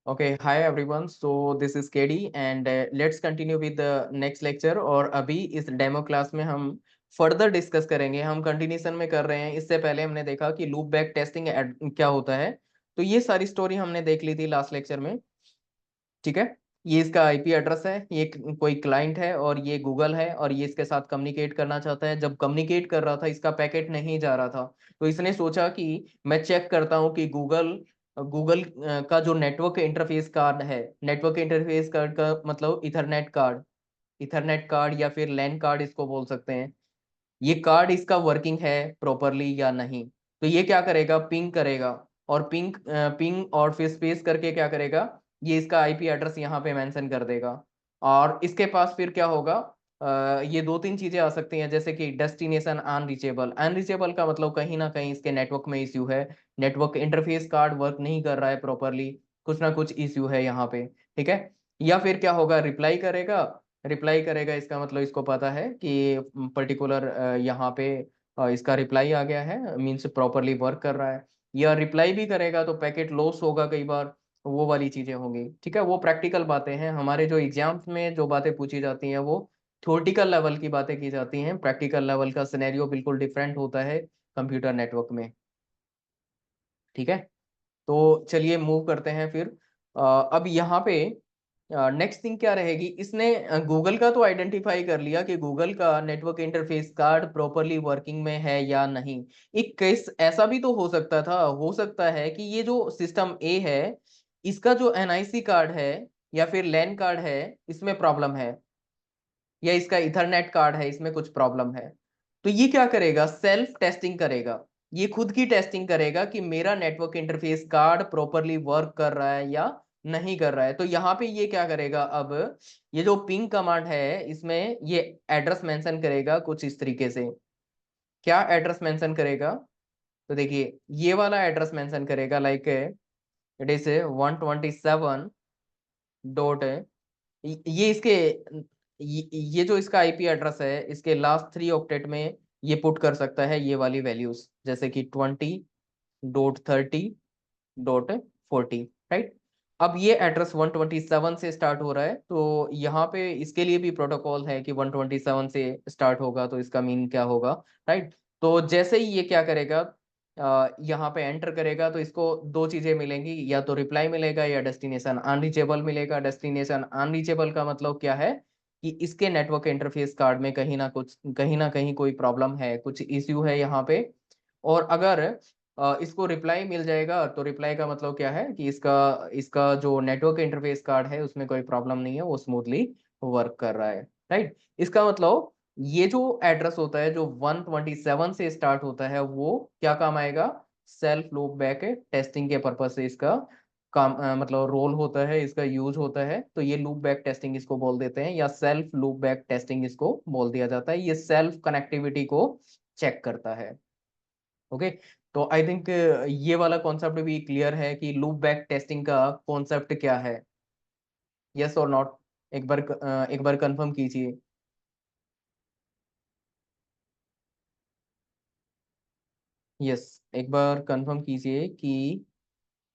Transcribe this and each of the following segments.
Okay, hi everyone. So this is KD and let's continue with the next lecture. और अभी इस demo class में हम further discuss करेंगे। हम कंटिन्यूशन में कर रहे हैं। इससे पहले हमने देखा कि लूप बैक टेस्टिंग क्या होता है। तो ये सारी स्टोरी हमने देख ली थी लास्ट लेक्चर में। ठीक है, ये इसका आईपी एड्रेस है, ये कोई क्लाइंट है और ये गूगल है और ये इसके साथ कम्युनिकेट करना चाहता है। जब कम्युनिकेट कर रहा था इसका पैकेट नहीं जा रहा था, तो इसने सोचा कि मैं चेक करता हूँ कि गूगल गूगल का जो नेटवर्क इंटरफेस कार्ड है, नेटवर्क इंटरफेस कार्ड का मतलब इथरनेट कार्ड या फिर लैन कार्ड इसको बोल सकते हैं। ये कार्ड इसका वर्किंग है प्रॉपरली या नहीं। तो ये क्या करेगा, पिंग करेगा और पिंग और फिर स्पेस करके क्या करेगा, ये इसका आईपी एड्रेस यहाँ पे मेंशन कर देगा। और इसके पास फिर क्या होगा, ये दो तीन चीजें आ सकती हैं, जैसे कि डेस्टिनेशन अनरीचेबल। अनरीचेबल का मतलब कहीं ना कहीं इसके नेटवर्क में इश्यू है, नेटवर्क इंटरफेस कार्ड वर्क नहीं कर रहा है प्रॉपरली, कुछ ना कुछ इश्यू है यहाँ पे। ठीक है, या फिर क्या होगा, रिप्लाई करेगा इसका मतलब इसको पता है कि पर्टिकुलर यहाँ पे इसका रिप्लाई आ गया है, मीन्स प्रॉपरली वर्क कर रहा है। या रिप्लाई भी करेगा तो पैकेट लॉस होगा कई बार, वो वाली चीजें होंगी। ठीक है, वो प्रैक्टिकल बातें हैं। हमारे जो एग्जाम्स में जो बातें पूछी जाती हैं वो थ्योरेटिकल लेवल की बातें की जाती हैं। प्रैक्टिकल लेवल का सिनेरियो बिल्कुल डिफरेंट होता है कंप्यूटर नेटवर्क में। ठीक है, तो चलिए मूव करते हैं फिर। अब यहाँ पे नेक्स्ट थिंग क्या रहेगी, इसने गूगल का तो आइडेंटिफाई कर लिया कि गूगल का network interface card properly working में है या नहीं। एक केस ऐसा भी तो हो सकता है कि ये जो सिस्टम ए है, इसका जो एनआईसी कार्ड है या फिर लैन कार्ड है, इसमें प्रॉब्लम है, या इसका इथरनेट कार्ड है, इसमें कुछ प्रॉब्लम है। तो ये क्या करेगा, सेल्फ टेस्टिंग करेगा। ये खुद की टेस्टिंग करेगा कि मेरा network interface card properly work कर रहा है या नहीं कर रहा है। तो यहाँ पे ये क्या करेगा, अब ये जो पिंग कमांड है इसमें ये एड्रेस मेंशन करेगा कुछ इस तरीके से। क्या एड्रेस मेंशन करेगा, तो देखिए ये वाला एड्रेस मेंशन करेगा, लाइक इट इज 127 डॉट, ये इसके ये जो इसका आईपी एड्रेस है, इसके लास्ट 3 ऑक्टेट में ये पुट कर सकता है ये वाली वैल्यूज, जैसे कि 20.30.40। राइट, अब ये एड्रेस 127 से स्टार्ट हो रहा है, तो यहाँ पे इसके लिए भी प्रोटोकॉल है कि 127 से स्टार्ट होगा तो इसका मीन क्या होगा। राइट, तो जैसे ही ये क्या करेगा, यहाँ पे एंटर करेगा तो इसको दो चीजें मिलेंगी, या तो रिप्लाई मिलेगा या डेस्टिनेशन अनरीचेबल मिलेगा। डेस्टिनेशन अनरीचेबल का मतलब क्या है कि इसके नेटवर्क इंटरफेस कार्ड में कहीं ना कहीं कोई प्रॉब्लम है, कुछ इश्यू है यहाँ पे। और अगर इसको रिप्लाई मिल जाएगा, तो रिप्लाई का मतलब क्या है कि इसका इसका जो नेटवर्क इंटरफेस कार्ड है उसमें कोई प्रॉब्लम नहीं है, वो स्मूथली वर्क कर रहा है। राइट, इसका मतलब ये जो एड्रेस होता है जो 127 से स्टार्ट होता है, वो क्या काम आएगा, सेल्फ लूप बैक टेस्टिंग के पर्पज से इसका काम मतलब रोल होता है, इसका यूज होता है। तो ये लूप बैक टेस्टिंग इसको बोल देते हैं, या सेल्फ लूप बैक टेस्टिंग इसको बोल दिया जाता है। ये सेल्फ कनेक्टिविटी को चेक करता है। ओके, तो आई थिंक ये वाला कॉन्सेप्ट भी क्लियर है कि लूप बैक टेस्टिंग का कॉन्सेप्ट क्या है। यस और नॉट, एक बार कंफर्म कीजिए। यस, एक बार कंफर्म कीजिए कि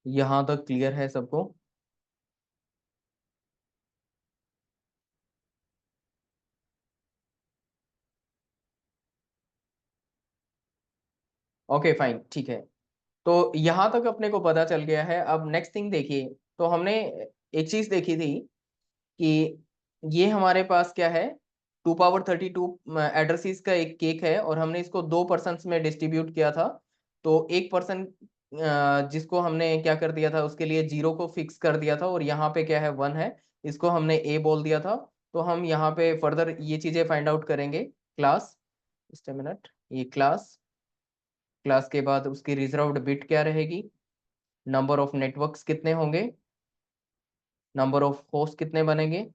यहाँ तक क्लियर है सबको। ओके फाइन, ठीक है। तो यहाँ तक अपने को पता चल गया है। अब नेक्स्ट थिंग देखिए, तो हमने एक चीज देखी थी कि ये हमारे पास क्या है, 2 पावर 32 एड्रेसेस का एक केक है, और हमने इसको 2 पर्सन में डिस्ट्रीब्यूट किया था। तो एक पर्सन जिसको हमने क्या कर दिया था, उसके लिए 0 को फिक्स कर दिया था, और यहाँ पे क्या है 1 है, इसको हमने ए बोल दिया था। तो हम यहाँ पे फर्दर ये चीजें फाइंड आउट करेंगे। क्लास, जस्ट मिनट, ये क्लास, क्लास के बाद उसकी रिजर्व्ड बिट क्या रहेगी, नंबर ऑफ नेटवर्क्स कितने होंगे, नंबर ऑफ होस्ट कितने बनेंगे,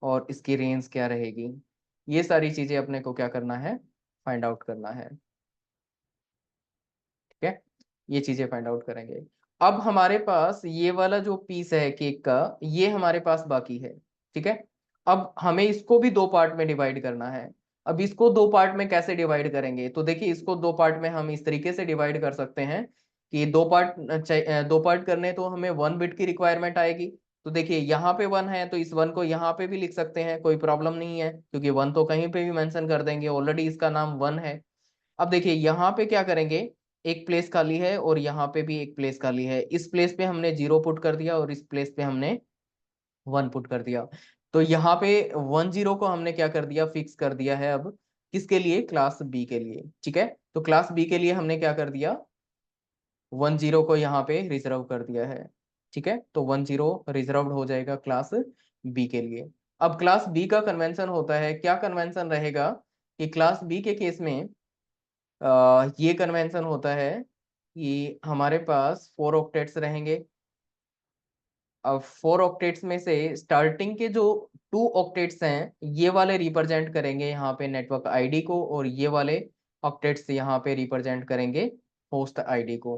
और इसकी रेंज क्या रहेगी। ये सारी चीजें अपने को क्या करना है, फाइंड आउट करना है। ठीक है, ये चीजें फाइंड आउट करेंगे। अब हमारे पास ये वाला जो पीस है केक का, ये हमारे पास बाकी है। ठीक है, अब हमें इसको भी 2 पार्ट में डिवाइड करना है। अब इसको 2 पार्ट में कैसे डिवाइड करेंगे, तो देखिए इसको 2 पार्ट में हम इस तरीके से डिवाइड कर सकते हैं कि दो पार्ट करने तो हमें 1 बिट की रिक्वायरमेंट आएगी। तो देखिए यहाँ पे 1 है तो इस 1 को यहाँ पे भी लिख सकते हैं, कोई प्रॉब्लम नहीं है, क्योंकि 1 तो कहीं पे भी मेंशन कर देंगे, ऑलरेडी इसका नाम 1 है। अब देखिए यहाँ पे क्या करेंगे, एक प्लेस खाली है और यहाँ पे भी एक प्लेस खाली है, इस प्लेस पे हमने 0 पुट कर दिया और इस प्लेस पे हमने 1 पुट कर दिया। तो यहाँ पे 1 0 को हमने क्या कर दिया, फिक्स कर दिया है। अब किसके लिए, क्लास बी के लिए, ठीक है। तो क्लास बी के लिए हमने क्या कर दिया, 1 0 को यहाँ पे रिजर्व कर दिया है, ठीक है। तो 1 0 रिजर्व हो जाएगा क्लास बी के लिए। अब क्लास बी का कन्वेंशन होता है, क्या कन्वेंशन रहेगा कि क्लास बी के केस में ये कन्वेंशन होता है कि हमारे पास 4 ऑक्टेट्स रहेंगे। अब 4 ऑक्टेट्स में से स्टार्टिंग के जो 2 ऑक्टेट्स हैं ये वाले रिप्रेजेंट करेंगे यहाँ पे नेटवर्क आईडी को, और ये वाले ऑक्टेट्स यहाँ पे रिप्रेजेंट करेंगे होस्ट आईडी को,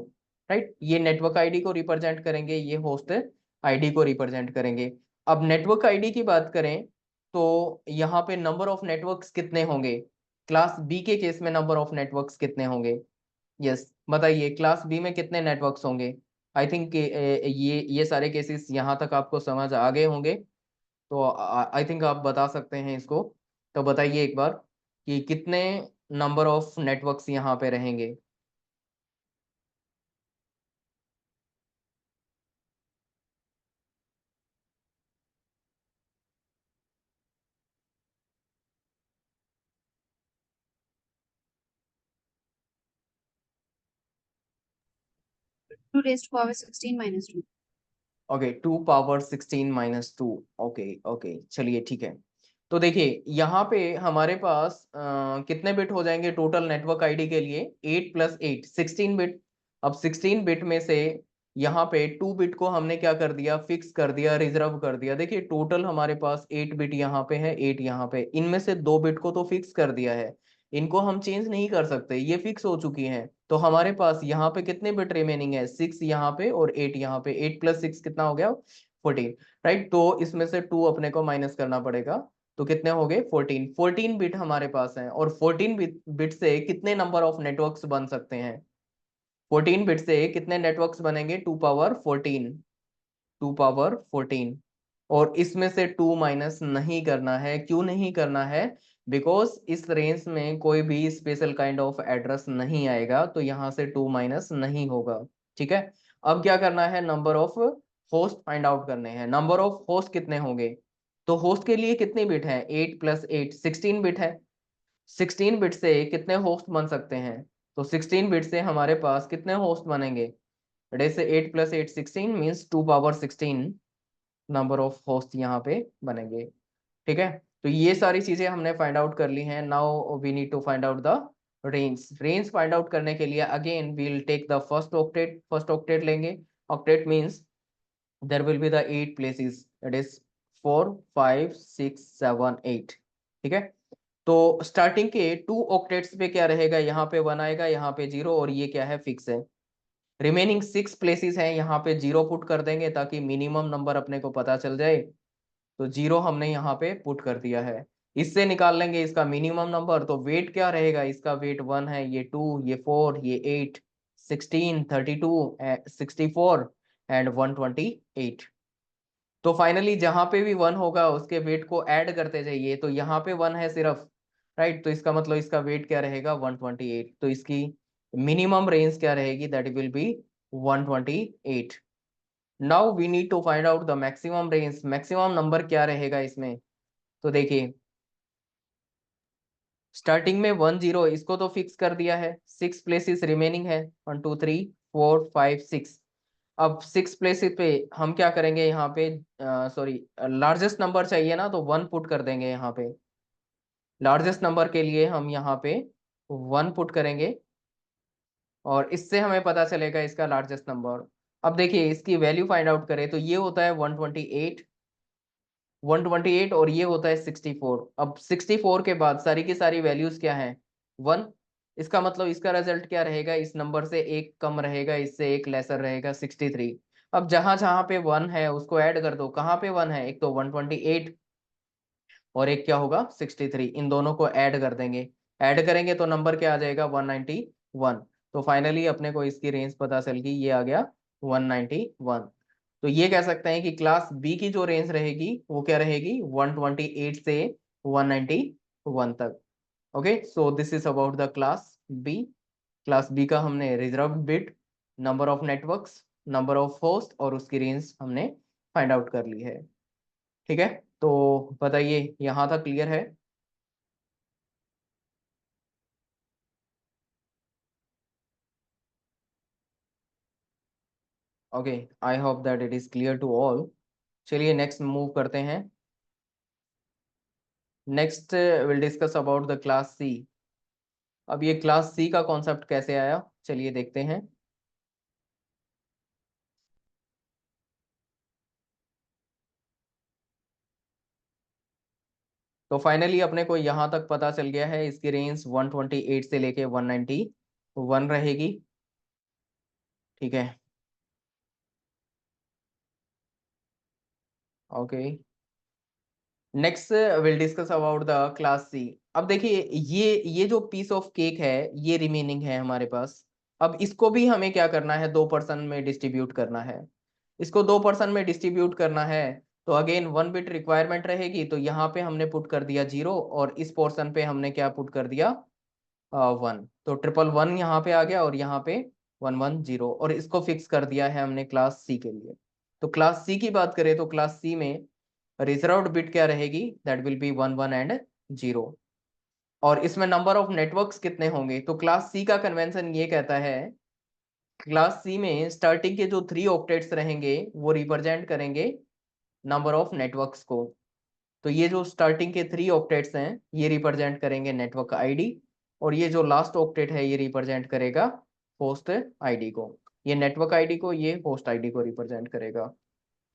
राइट। ये नेटवर्क आईडी को रिप्रेजेंट करेंगे, ये होस्ट आईडी को रिप्रेजेंट करेंगे। अब नेटवर्क आईडी की बात करें तो यहाँ पे नंबर ऑफ नेटवर्क्स कितने होंगे, क्लास बी के केस में नंबर ऑफ नेटवर्क्स कितने होंगे, यस बताइए, क्लास बी में कितने नेटवर्क्स होंगे। आई थिंक ये सारे केसेस यहाँ तक आपको समझ आ गए होंगे, तो आई थिंक आप बता सकते हैं इसको। तो बताइए एक बार कि कितने नंबर ऑफ नेटवर्क्स यहाँ पे रहेंगे। Two raised power 16 minus 2। Okay, 2 power 16 - 2, okay okay, चलिए ठीक है। तो देखिए यहाँ पे हमारे पास कितने बिट हो जाएंगे टोटल नेटवर्क आईडी के लिए, 8 + 8 16 बिट। अब 16 बिट में से यहाँ पे 2 बिट को हमने क्या कर दिया, फिक्स कर दिया, रिजर्व कर दिया। देखिए टोटल हमारे पास 8 बिट यहाँ पे है, 8 यहाँ पे, इनमें से 2 बिट को तो फिक्स कर दिया है, इनको हम चेंज नहीं कर सकते, ये फिक्स हो चुकी हैं। तो हमारे पास यहाँ पे कितने बिट रिमेनिंग है, 6 यहाँ पे और 8 यहाँ पे, 8 + 6 कितना हो गया, 14, राइट। तो इसमें से 2 अपने को माइनस करना पड़ेगा, तो कितने हो गए, 14। 14 बिट हमारे पास है, और 14 बिट से कितने नंबर ऑफ नेटवर्क्स बन सकते हैं, 14 बिट से कितने नेटवर्क्स बनेंगे, 2 पावर 14, 2 पावर 14। और इसमें से 2 माइनस नहीं करना है, क्यों नहीं करना है, बिकॉज इस रेंज में कोई भी स्पेशल काइंड ऑफ एड्रेस नहीं आएगा, तो यहाँ से 2 माइनस नहीं होगा, ठीक है। अब क्या करना है, number of host find out करने हैं, नंबर ऑफ होस्ट कितने होंगे। तो होस्ट के लिए कितने बिट है, 8 + 8 16 बिट है, 16 बिट से कितने होस्ट बन सकते हैं, तो 16 बिट से हमारे पास कितने होस्ट बनेंगे, से 8 + 8 16 means 2 power 16 number of host यहाँ पे बनेंगे, ठीक है। तो ये सारी चीजें हमने फाइंड आउट कर ली हैं। Now we need to find out the range find out करने के लिए again we will take the first octet लेंगे। Octet means there will be the 8 places, that is 4 5 6 7 8, ठीक है। तो स्टार्टिंग के 2 ऑक्टेट्स पे क्या रहेगा, यहाँ पे 1 आएगा, यहाँ पे 0, और ये क्या है, फिक्स है। रिमेनिंग 6 प्लेसेस हैं, यहाँ पे 0 पुट कर देंगे ताकि मिनिमम नंबर अपने को पता चल जाए। तो 0 हमने यहाँ पे पुट कर दिया है। इससे निकाल लेंगे इसका मिनिमम नंबर, तो वेट क्या रहेगा, इसका वेट 1 है, ये 2, ये 4, ये 8, 16, 32, 64 एंड 128। तो फाइनली जहां पे भी 1 होगा उसके वेट को ऐड करते जाइए, तो यहाँ पे 1 है सिर्फ, राइट। तो इसका मतलब इसका वेट क्या रहेगा, 128। तो इसकी मिनिमम रेंज क्या रहेगी, that will be 128। Now we need to find out the maximum range, maximum number क्या रहेगा इसमें। तो देखिए स्टार्टिंग में 1 0, इसको तो फिक्स कर दिया है, 6 प्लेसेस रिमेनिंग है, 1 2 3 4 5 6। अब 6 प्लेसेस पे हम क्या करेंगे, यहाँ पे सॉरी लार्जेस्ट नंबर चाहिए ना, तो 1 पुट कर देंगे यहाँ पे। लार्जेस्ट नंबर के लिए हम यहाँ पे 1 पुट करेंगे, और इससे हमें पता चलेगा इसका लार्जेस्ट नंबर। अब देखिए इसकी वैल्यू फाइंड आउट करें तो ये होता है 128, 128, और ये होता है 64। अब 64 के बाद सारी की सारी वैल्यूज क्या है, 1। इसका मतलब इसका रिजल्ट क्या रहेगा, इस नंबर से एक कम रहेगा, इससे एक लेसर रहेगा, 63। अब जहां जहां पे 1 है उसको ऐड कर दो, कहाँ पे 1 है, एक तो 128 और एक क्या होगा, 63, इन दोनों को ऐड कर देंगे। ऐड करेंगे तो नंबर क्या आ जाएगा, 191। तो फाइनली अपने को इसकी रेंज पता चल गई, ये आ गया 191। तो ये कह सकते हैं कि क्लास बी की जो रेंज रहेगी वो क्या रहेगी, 128 से 191 तक। Okay, so this is about the class B. Class B का हमने reserve bit, number of networks, number of host और उसकी रेंज हमने फाइंड आउट कर ली है। ठीक है, तो बताइए यहाँ तक क्लियर है? Okay, I hope that it is clear to all. चलिए नेक्स्ट मूव करते हैं। Next will discuss about the class C. अब ये क्लास सी का कॉन्सेप्ट कैसे आया, चलिए देखते हैं। तो फाइनली अपने को यहाँ तक पता चल गया है, इसकी रेंज 128 से लेके 191 रहेगी। ठीक है, okay. Next will discuss about the class C. अब देखिए ये जो पीस ऑफ केक है ये रिमेनिंग है हमारे पास। अब इसको भी हमें क्या करना है, 2% में डिस्ट्रीब्यूट करना है। इसको 2% में डिस्ट्रीब्यूट करना है तो अगेन 1 बिट रिक्वायरमेंट रहेगी, तो यहाँ पे हमने पुट कर दिया 0 और इस पोर्शन पे हमने क्या पुट कर दिया, 1। तो 111 यहाँ पे आ गया और यहाँ पे 110 और इसको फिक्स कर दिया है हमने क्लास सी के लिए। तो क्लास सी की बात करें तो क्लास सी में रिजर्व्ड बिट क्या रहेगी, दैट विल बी 11 एंड 0। और इसमें नंबर ऑफ नेटवर्क्स कितने होंगे, तो क्लास सी का कन्वेंशन ये कहता है, क्लास सी में स्टार्टिंग के जो 3 ऑक्टेट्स रहेंगे वो रिप्रेजेंट करेंगे नंबर ऑफ नेटवर्क्स को। तो ये जो स्टार्टिंग के 3 ऑक्टेट्स हैं ये रिप्रेजेंट करेंगे नेटवर्क आईडी, और ये जो लास्ट ऑक्टेट है ये रिप्रेजेंट करेगा होस्ट आईडी को। ये नेटवर्क आईडी को, ये होस्ट आईडी को रिप्रेजेंट करेगा।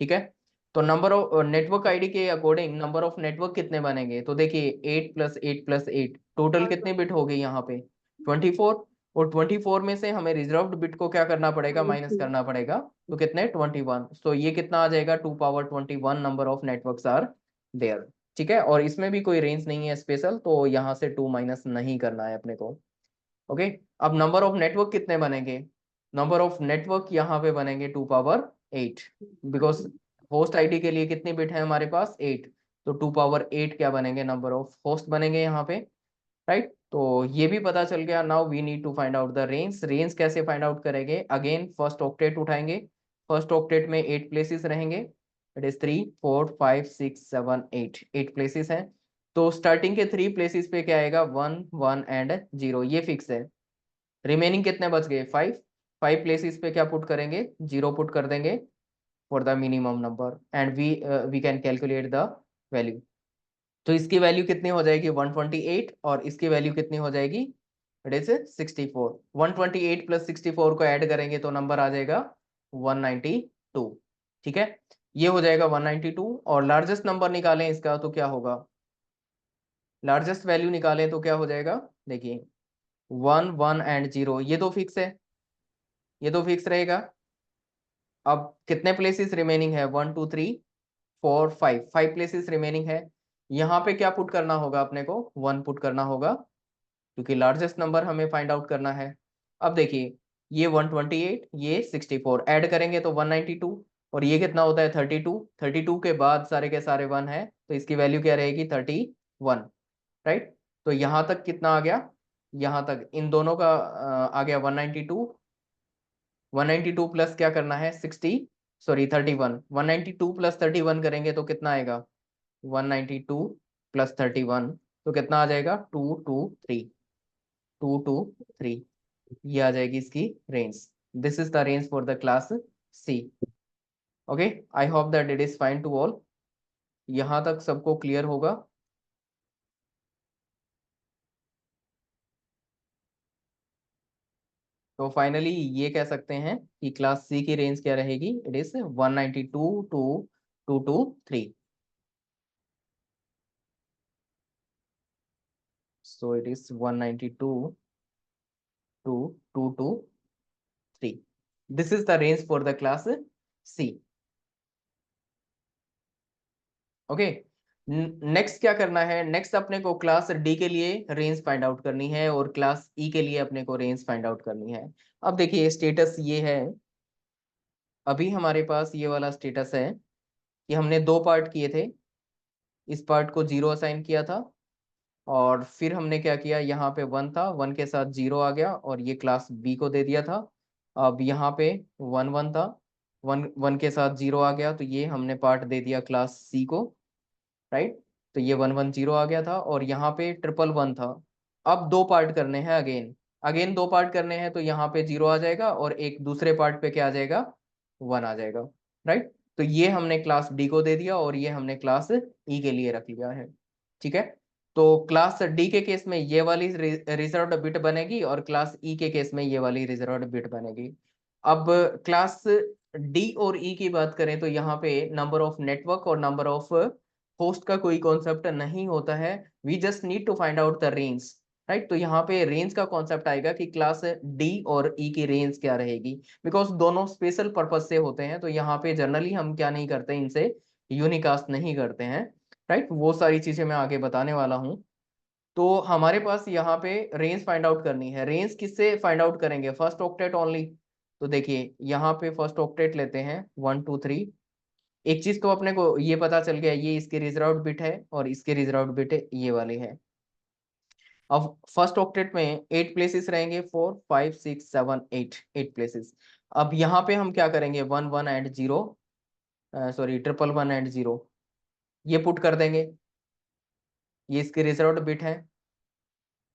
ठीक है, तो नंबर ऑफ नेटवर्क आईडी के अकॉर्डिंग नंबर ऑफ नेटवर्क कितने बनेंगे, तो देखिए 8 + 8 + 8 टोटल कितने बिट हो गए यहाँ पे, 24। और 24 में से हमें रिजर्व्ड बिट को क्या करना पड़ेगा, माइनस करना पड़ेगा। तो कितने, 21। तो ये कितना आ जाएगा, 2 × 21 number of networks are there. ठीक है, और इसमें भी कोई रेंज नहीं है स्पेशल, तो यहाँ से 2 माइनस नहीं करना है अपने को। ओके, अब नंबर ऑफ नेटवर्क कितने बनेंगे, नंबर ऑफ नेटवर्क यहाँ पे बनेंगे 2 × 8, बिकॉज होस्ट आईडी के लिए कितनी बिट है हमारे पास, 8। तो 2 × 8 क्या बनेंगे, नंबर ऑफ होस्ट बनेंगे यहाँ पे। राइट, तो ये भी पता चल गया। Now we need to find out the range. Range कैसे फाइंड आउट करेंगे, अगेन फर्स्ट ऑक्टेट उठाएंगे। फर्स्ट ऑक्टेट में 8 प्लेसेस रहेंगे, इट इज 3 4 5 6 7 8, 8 प्लेसेस हैं। तो स्टार्टिंग के 3 प्लेसेस पे क्या आएगा, 1 1 एंड 0, ये फिक्स है। रिमेनिंग कितने बच गए, 5। 5 प्लेसेस पे क्या पुट करेंगे, 0 पुट कर देंगे for the minimum number, and we can calculate the value. तो इसकी वैल्यू कितनी हो जाएगी, 128, और इसकी वैल्यू कितनी हो जाएगी, इट इज 64। 128 + 64 को ऐड करेंगे तो नंबर आ जाएगा 192। ठीक है, ये हो जाएगा 192। और लार्जेस्ट नंबर निकालें इसका तो क्या होगा, लार्जेस्ट वैल्यू निकालें तो क्या हो जाएगा, देखिए 1 1 एंड 0, ये तो फिक्स है, ये तो फिक्स रहेगा। अब कितने प्लेसेस रिमेनिंग है, 1 2 3 4 5, 5 प्लेसेस रिमेनिंग है। यहाँ पे क्या पुट करना होगा अपने को, 1 पुट करना होगा, क्योंकि लार्जेस्ट नंबर हमें फाइंड आउट करना है। अब देखिए ये 128, ये 64 ऐड करेंगे तो 192, और ये कितना होता है, 32। 32 के बाद सारे के सारे 1 है, तो इसकी वैल्यू क्या रहेगी, 31। राइट, तो यहाँ तक कितना आ गया, यहाँ तक इन दोनों का आ गया 192। 192 प्लस क्या करना है, 60, सॉरी 31। 192 + 31 करेंगे तो कितना आएगा, 192 + 31, तो कितना आ जाएगा, 223। 223, ये आ जाएगी इसकी range. This is the range for the class C. Okay, I hope that it is fine to all. यहाँ तक सबको क्लियर होगा। तो फाइनली ये कह सकते हैं कि क्लास सी की रेंज क्या रहेगी, it is 192 to 223। So it is 192 to 223। This is the range for the class C. Okay, next क्या करना है, नेक्स्ट अपने को क्लास डी के लिए रेंज फाइंड आउट करनी है और क्लास ई के लिए अपने को रेंज फाइंड आउट करनी है। अब देखिए स्टेटस ये है, अभी हमारे पास ये वाला स्टेटस है कि हमने दो पार्ट किए थे, इस पार्ट को 0 असाइन किया था और फिर हमने क्या किया, यहाँ पे 1 था, 1 के साथ 0 आ गया और ये क्लास बी को दे दिया था। अब यहाँ पे 1 1 था, 1 1 के साथ 0 आ गया तो ये हमने पार्ट दे दिया क्लास सी को, राइट। तो ये 1 1 0 आ गया था और यहाँ पे 1 1 1 था। अब दो पार्ट करने हैं, अगेन अगेन दो पार्ट करने हैं, तो यहाँ पे 0 आ जाएगा और एक दूसरे पार्ट पे क्या आ जाएगा, 1 आ जाएगा, राइट। तो ये हमने क्लास डी को दे दिया और ये हमने क्लास ई के लिए रख लिया है, ठीक है। तो क्लास डी के केस में ये वाली रिजर्व्ड बिट बनेगी और क्लास ई के केस में ये वाली रिजर्व्ड बिट बनेगी। अब क्लास डी और ई की बात करें तो यहाँ पे नंबर ऑफ नेटवर्क और नंबर ऑफ होस्ट का कोई कॉन्सेप्ट नहीं होता है, we just need to find out the range, right. तो यहाँ पे रेंज का कॉन्सेप्ट आएगा कि क्लास डी और ई की रेंज क्या रहेगी, बिकॉज दोनों स्पेशल पर्पज से होते हैं। तो यहाँ पे जनरली हम क्या नहीं करते, इनसे यूनिकास्ट नहीं करते हैं, राइट। वो सारी चीजें मैं आगे बताने वाला हूँ। तो हमारे पास यहाँ पे रेंज फाइंड आउट करनी है, रेंज किससे फाइंड आउट करेंगे, फर्स्ट ऑक्टेट ओनली। तो देखिए यहाँ पे फर्स्ट ऑक्टेट लेते हैं 1 2 3। एक चीज तो अपने को ये पता चल गया, ये इसके रिजर्व्ड बिट है और इसके रिजर्व्ड बिट ये वाले है। अब फर्स्ट ऑक्टेट में 8 प्लेसेस रहेंगे, 4 5 6 7 8, 8 प्लेसेस। अब यहाँ पे हम क्या करेंगे, 1 1 एंड 0, सॉरी 1 1 1 एंड 0, ये पुट कर देंगे, ये इसके रिजर्व्ड बिट है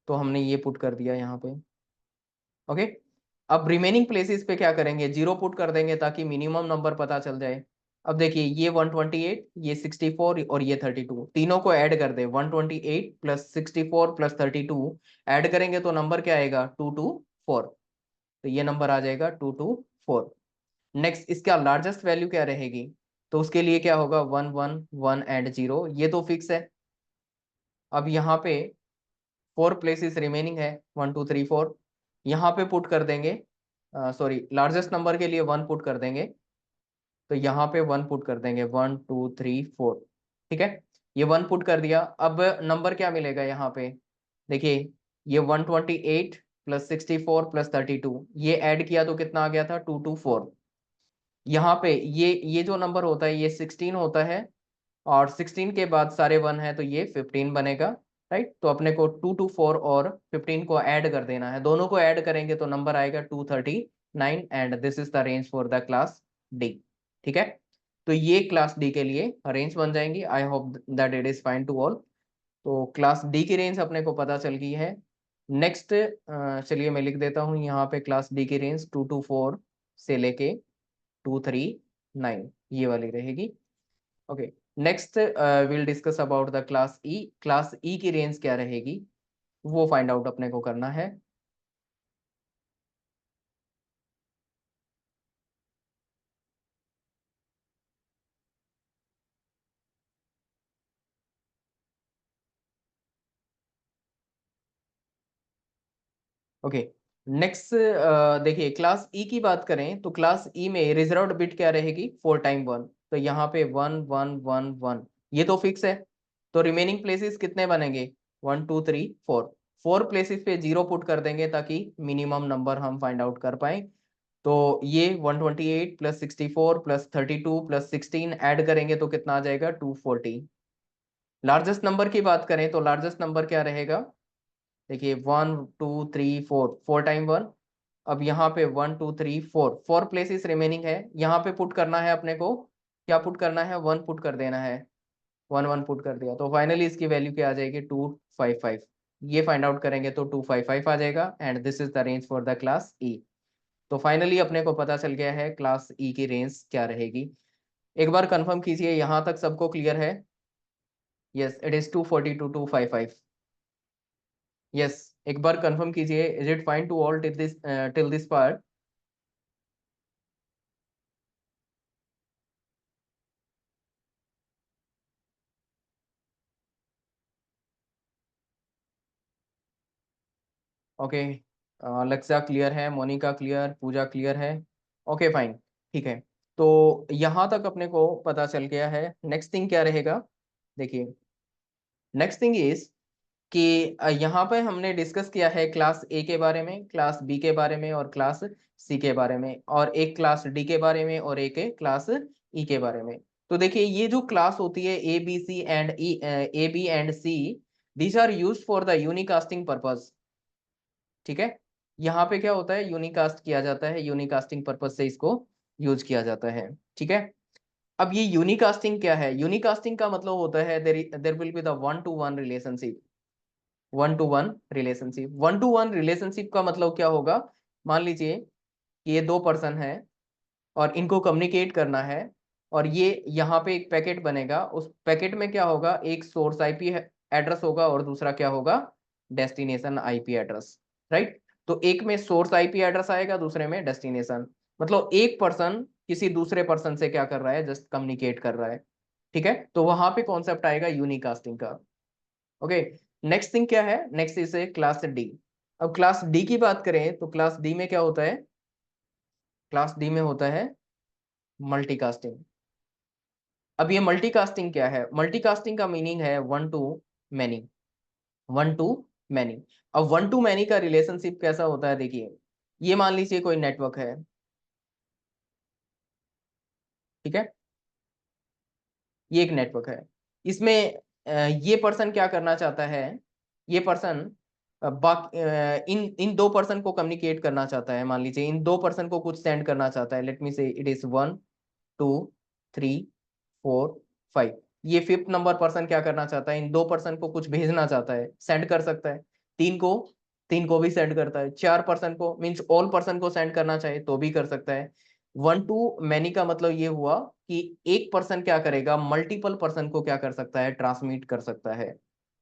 तो हमने ये पुट कर दिया यहाँ पे, ओके। अब रिमेनिंग प्लेसेस पे क्या करेंगे, 0 पुट कर देंगे ताकि मिनिमम नंबर पता चल जाए। अब देखिए ये 128, ये 64 और ये 32, तीनों को ऐड कर दे, 128 प्लस 64 प्लस 32 ऐड करेंगे तो नंबर क्या आएगा, 224। तो ये नंबर आ जाएगा 224। नेक्स्ट इसका लार्जेस्ट वैल्यू क्या रहेगी, तो उसके लिए क्या होगा, 1 1 1 एंड 0, ये तो फिक्स है। अब यहाँ पे 4 प्लेसेस रिमेनिंग है, 1 2 3 4, यहाँ पे पुट कर देंगे, सॉरी लार्जेस्ट नंबर के लिए 1 पुट कर देंगे, तो यहाँ पे 1 पुट कर देंगे, 1 2 3 4, ठीक है। ये 1 पुट कर दिया, अब नंबर क्या मिलेगा यहाँ पे, देखिए ये 128 प्लस 64 प्लस 32, ये ऐड किया तो कितना आ गया था, 224। यहाँ पे ये जो नंबर होता है ये 16 होता है और 16 के बाद सारे 1 है तो ये 15 बनेगा, राइट। तो अपने को 224 और 15 को ऐड कर देना है, दोनों को ऐड करेंगे तो नंबर आएगा 239 and this is the range for the class D, ठीक है। तो ये क्लास डी के लिए रेंज बन जाएंगी। I hope that it is fine to all. तो क्लास डी की रेंज अपने को पता चल गई है। नेक्स्ट चलिए मैं लिख देता हूँ यहाँ पे, क्लास डी की रेंज 224 से लेके 239 ये वाली रहेगी, okay. Next will discuss about the class E, class ई की रेंज क्या रहेगी वो फाइंड आउट अपने को करना है। ओके नेक्स्ट देखिए क्लास ई की बात करें तो क्लास ई में रिजर्व्ड बिट क्या रहेगी, 4 टाइम 1, तो यहाँ पे 1 1 1 1, ये तो फिक्स है। तो रिमेनिंग प्लेसेस कितने बनेंगे, 1 2 3 4, 4 प्लेसेस पे 0 पुट कर देंगे ताकि मिनिमम नंबर हम फाइंड आउट कर पाए। तो ये 128 प्लस 64 प्लस 32 प्लस 16 ऐड करेंगे तो कितना आ जाएगा, 240। लार्जेस्ट नंबर की बात करें तो लार्जेस्ट नंबर क्या रहेगा, देखिए 1 2 3 4, 4 टाइम 1। अब यहाँ पे 1 2 3 4, 4 प्लेसेस रिमेनिंग है, यहाँ पे पुट करना है अपने को, क्या पुट करना है, 1 पुट कर देना है, 1 1 पुट कर दिया तो फाइनली इसकी वैल्यू क्या आ जाएगी, 255। ये फाइंड आउट करेंगे तो 255 आ जाएगा and this is the range for the class ई। तो फाइनली अपने को पता चल गया है क्लास ई की रेंज क्या रहेगी। एक बार कंफर्म कीजिए यहाँ तक सबको क्लियर है, yes it is 240 to 255, yes एक बार कंफर्म कीजिए, is it fine to all till this part. Okay Lakshya clear है, मोनिका क्लियर, पूजा क्लियर है, ओके फाइन, ठीक है। तो यहाँ तक अपने को पता चल गया है, नेक्स्ट थिंग क्या रहेगा, देखिए नेक्स्ट थिंग इज कि यहाँ पे हमने डिस्कस किया है क्लास ए के बारे में, क्लास बी के बारे में और क्लास सी के बारे में, और एक क्लास डी के बारे में और एक क्लास ई के बारे में। तो देखिए ये जो क्लास होती है A B C and E, A B and C, these are used for the unicasting purpose. ठीक है, यहाँ पे क्या होता है, यूनिकास्ट किया जाता है, यूनिकास्टिंग पर्पस से इसको यूज किया जाता है। ठीक है, अब ये यूनिकास्टिंग क्या है? यूनिकास्टिंग का मतलब होता है there will be the one to one relationship. One to one relationship, one to one relationship का मतलब क्या होगा? मान लीजिए कि ये दो पर्सन है और इनको कम्युनिकेट करना है, और ये यहाँ पे एक पैकेट बनेगा, उस पैकेट में क्या होगा, एक सोर्स आईपी एड्रेस होगा और दूसरा क्या होगा, डेस्टिनेशन आईपी एड्रेस। राइट, तो एक में सोर्स आईपी एड्रेस आएगा, दूसरे में डेस्टिनेशन। मतलब एक पर्सन किसी दूसरे पर्सन से क्या कर रहा है, जस्ट कम्युनिकेट कर रहा है। ठीक है, तो वहां पे कॉन्सेप्ट आएगा यूनिकास्टिंग का। ओके, नेक्स्ट थिंग क्या है, नेक्स्ट इज क्लास डी। अब क्लास डी की बात करें तो क्लास डी में क्या होता है? क्लास डी में होता है मल्टीकास्टिंग। अब ये मल्टीकास्टिंग क्या है? मल्टीकास्टिंग का मीनिंग है one two many, one two many. अब वन टू मैनी का रिलेशनशिप कैसा होता है? देखिए, ये मान लीजिए कोई नेटवर्क है, ठीक है, ये एक नेटवर्क है, इसमें ये पर्सन क्या करना चाहता है, ये पर्सन इन इन दो पर्सन को कम्युनिकेट करना चाहता है। मान लीजिए इन दो पर्सन को कुछ सेंड करना चाहता है, लेट मी से इट इज 1 2 3 4 5। ये फिफ्थ नंबर पर्सन क्या करना चाहता है, इन दो पर्सन को कुछ भेजना चाहता है, सेंड कर सकता है। तीन को, तीन को भी सेंड करता है, चार पर्सन को मीन्स ऑल पर्सन को सेंड करना चाहे तो भी कर सकता है। वन टू मैनी का मतलब ये हुआ कि एक पर्सन क्या करेगा, मल्टीपल पर्सन को क्या कर सकता है, ट्रांसमिट कर सकता है।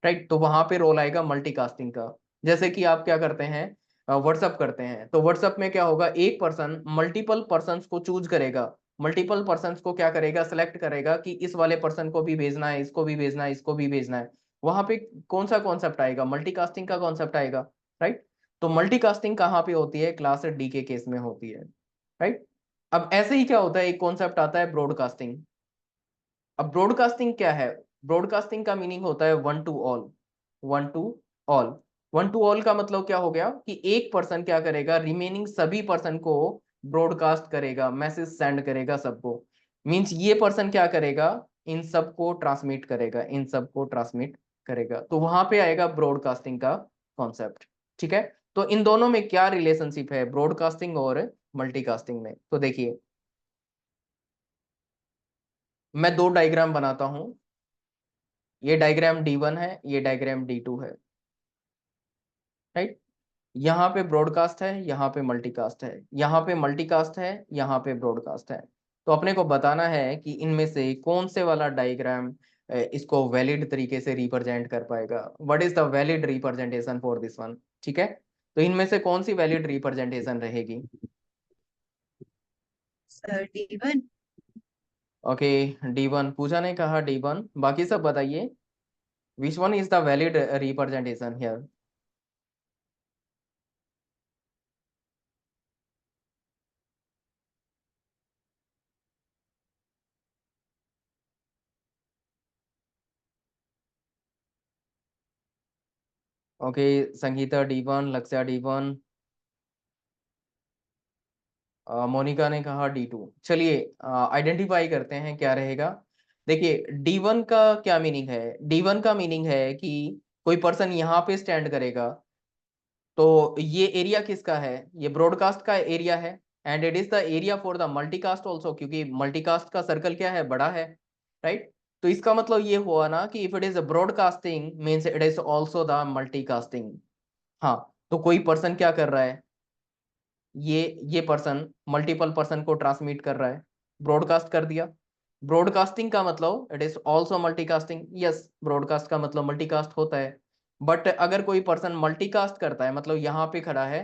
राइट, तो वहां पे रोल आएगा मल्टीकास्टिंग का। जैसे कि आप क्या करते हैं, व्हाट्सअप करते हैं, तो व्हाट्सअप में क्या होगा, एक पर्सन मल्टीपल पर्संस को चूज करेगा, मल्टीपल पर्संस को क्या करेगा, सेलेक्ट करेगा कि इस वाले पर्सन को भी भेजना है, इसको भी भेजना है, इसको भी भेजना है। वहां पे कौन सा कॉन्सेप्ट आएगा, मल्टीकास्टिंग का कॉन्सेप्ट आएगा। राइट, तो मल्टीकास्टिंग कहाँ पे होती है, क्लास डी के केस में होती है। राइट, अब ऐसे ही क्या होता है, एक कॉन्सेप्ट आता है ब्रॉडकास्टिंग। अब ब्रॉडकास्टिंग क्या है? ब्रॉडकास्टिंग का मीनिंग होता है one two all, one two all. One two all का मतलब क्या हो गया कि एक पर्सन क्या करेगा, रिमेनिंग सभी पर्सन को ब्रॉडकास्ट करेगा, मैसेज सेंड करेगा सबको। मींस ये पर्सन क्या करेगा, इन सबको ट्रांसमिट करेगा, इन सबको ट्रांसमिट करेगा। तो वहां पे आएगा ब्रॉडकास्टिंग का कॉन्सेप्ट। ठीक है, तो इन दोनों में क्या रिलेशनशिप है, ब्रॉडकास्टिंग और मल्टीकास्टिंग में? तो देखिए मैं दो डायग्राम बनाता हूं, ये डायग्राम D1 है, ये डायग्राम D2 है। राइट, यहाँ पे ब्रॉडकास्ट है, यहाँ पे मल्टीकास्ट है, यहाँ पे मल्टीकास्ट है, यहाँ पे ब्रॉडकास्ट है। तो अपने को बताना है कि इनमें से कौन से वाला डायग्राम इसको वैलिड तरीके से रिप्रेजेंट कर पाएगा। What is the valid representation for this one? ठीक है, तो इनमें से कौन सी वैलिड रिप्रेजेंटेशन रहेगी? Sir D1। ओके, D1 पूजा ने कहा, D1, बाकी सब बताइए which one is the valid representation here? Okay, Sangeeta D1, Lakshya D1, Monika ने कहा D2। चलिए आइडेंटिफाई करते हैं क्या रहेगा। देखिए D1 का क्या मीनिंग है, D1 का मीनिंग है कि कोई पर्सन यहाँ पे स्टैंड करेगा, तो ये एरिया किसका है, ये ब्रॉडकास्ट का एरिया है, and it is the area for the multicast also, क्योंकि मल्टीकास्ट का सर्कल क्या है, बड़ा है। राइट, तो इसका मतलब ये हुआ ना कि if it is broadcasting means it is also the multicasting. हाँ, तो कोई पर्सन क्या कर रहा है, ये पर्सन मल्टीपल पर्सन को ट्रांसमिट कर रहा है, ब्रॉडकास्ट कर दिया। ब्रॉडकास्टिंग का मतलब it is also multicasting, yes broadcast का मतलब मल्टीकास्ट होता है। बट अगर कोई पर्सन मल्टीकास्ट करता है, मतलब यहाँ पे खड़ा है,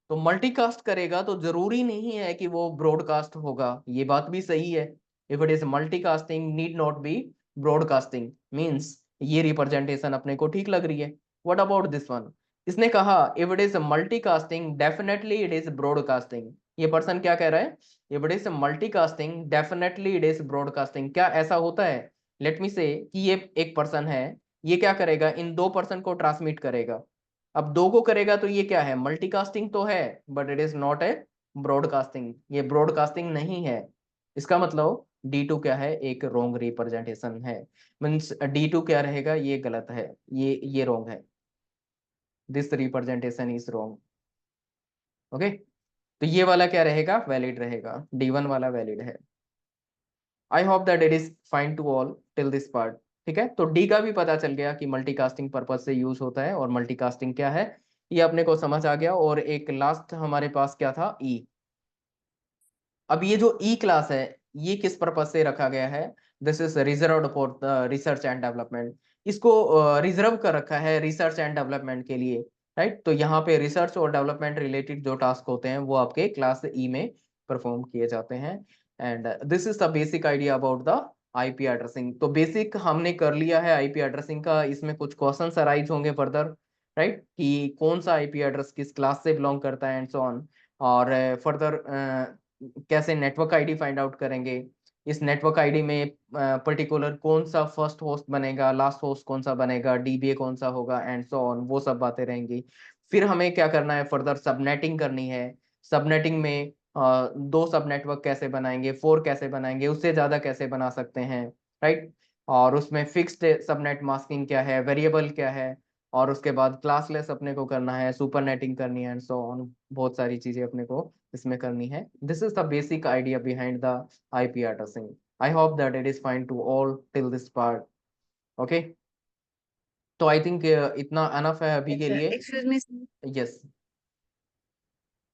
तो मल्टीकास्ट करेगा तो जरूरी नहीं है कि वो ब्रॉडकास्ट होगा, ये बात भी सही है। If it is multicasting need not be broadcasting, means ये रिप्रेजेंटेशन अपने को ठीक लग रही है। What about this one? इसने कहा if it is multicasting definitely it is broadcasting. ये पर्सन क्या कह रहा है, if it is multicasting definitely it is broadcasting. क्या ऐसा होता है? लेट मी से कि ये एक पर्सन है, ये क्या करेगा, इन दो पर्सन को ट्रांसमिट करेगा। अब दो को करेगा तो ये क्या है, मल्टीकास्टिंग तो है, but it is not a broadcasting, ये ब्रॉडकास्टिंग नहीं है। इसका मतलब D2 क्या है, एक रॉन्ग रिप्रेजेंटेशन है। मीन्स D2 क्या रहेगा, ये गलत है, ये रॉन्ग है, this representation is wrong. Okay, तो ये वाला क्या रहेगा, वैलिड रहेगा, D1 वाला वैलिड है। I hope that it is fine to all till this part. ठीक है, तो डी का भी पता चल गया कि मल्टीकास्टिंग पर्पज से यूज होता है और मल्टीकास्टिंग क्या है, ये अपने को समझ आ गया। और एक लास्ट हमारे पास क्या था, ई। अब ये जो ई क्लास है, ये किस पर्पज से रखा गया है, this is reserved for research and development. इसको रिजर्व कर रखा है रिसर्च एंड डेवलपमेंट के लिए, राइट। तो यहाँ पे रिसर्च और डेवलपमेंट रिलेटेड जो टास्क होते हैं वो आपके क्लास ई में परफॉर्म किए जाते हैं। And this is the basic idea about the IP addressing. तो बेसिक हमने कर लिया है आईपी एड्रेसिंग का। इसमें कुछ क्वेश्चंस अराइज होंगे फर्दर, राइट, कि कौन सा आईपी एड्रेस किस क्लास से बिलोंग करता है एंड सो ऑन। और फर्दर कैसे नेटवर्क आईडी फाइंड आउट करेंगे, इस नेटवर्क आईडी में पर्टिकुलर कौन सा फर्स्ट होस्ट बनेगा, लास्ट होस्ट कौन सा बनेगा, डीबीए कौन सा होगा एंड सो ऑन, वो सब बातें रहेंगी। फिर हमें क्या करना है, फर्दर सबनेटिंग करनी है। सबनेटिंग में दो सब नेटवर्क कैसे बनाएंगे, 4 कैसे बनाएंगे, उससे ज्यादा कैसे बना सकते हैं, राइट। और उसमें फिक्स्ड सबनेट मास्किंग क्या है, वेरिएबल क्या है, और उसके बाद क्लासलेस अपने को करना है, सुपर नेटिंग करनी है एंड सो ऑन, बहुत सारी चीजें अपने को इसमें करनी है। This is the basic idea behind the IP addressing. I hope that it is fine to all till this part. Okay, तो आई थिंक इतना अनफ है अभी के लिए। Excuse me yes,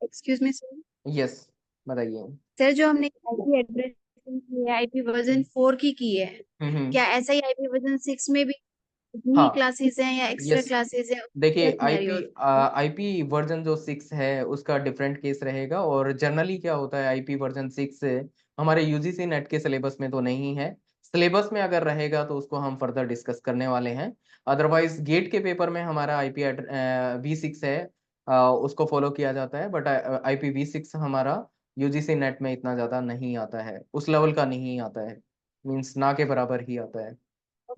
excuse me sir. Yes, बताइए। Sir जो हमने IP address की है, आईपी वर्जन 4 की है, हम्म। क्या ऐसा ही आईपी वर्जन 6 में भी इतनी ही हाँ, क्लासेस हैं या एक्स्ट्रा यस, क्लासेस हैं? क्या देखिए सिनेरियो? आईपी वर्जन जो 6 है उसका डिफरेंट केस रहेगा। और जनरली क्या होता है, आईपी वर्जन 6 से हमारे यूजीसी नेट के सिलेबस में तो नहीं है। सिलेबस में अगर रहेगा तो उसको हम फर्दर डिस्कस करने वाले हैं। अदरवाइज गेट के पेपर में हमारा आईपी V6 है, उसको फॉलो किया जाता है। बट आईपी V6 हमारा यूजीसी नेट में इतना ज्यादा नहीं आता है, उस लेवल का नहीं आता है, मीन्स ना के बराबर ही आता है।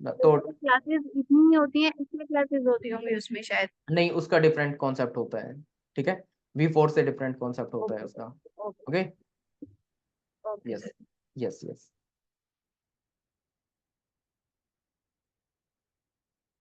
तो क्लासेस इतनी ही होती हैं, एक्स्ट्रा क्लासेस होती होंगी उसमें शायद? नहीं, उसका डिफरेंट कॉन्सेप्ट होता है। ठीक है, V4 से डिफरेंट कॉन्सेप्ट होता है ओके उसका। Okay okay, okay yes, sir. Yes, yes.